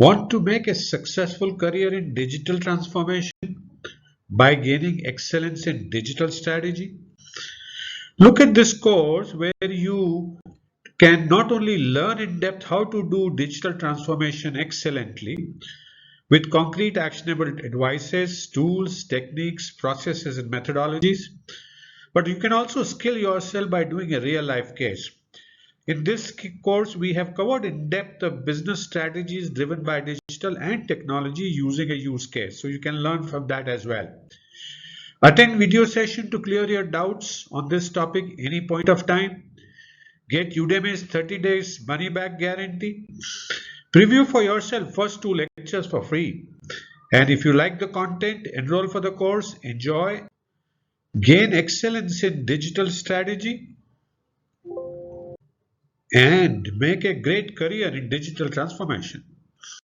Want to make a successful career in digital transformation by gaining excellence in digital strategy? Look at this course where you can not only learn in depth how to do digital transformation excellently with concrete actionable advices, tools, techniques, processes, and methodologies, but you can also skill yourself by doing a real life case. In this course, we have covered in depth the business strategies driven by digital and technology using a use case. So you can learn from that as well. Attend video session to clear your doubts on this topic any point of time. Get Udemy's 30 days money back guarantee. Preview for yourself first 2 lectures for free. And if you like the content, enroll for the course, enjoy, gain excellence in digital strategy, and make a great career in digital transformation.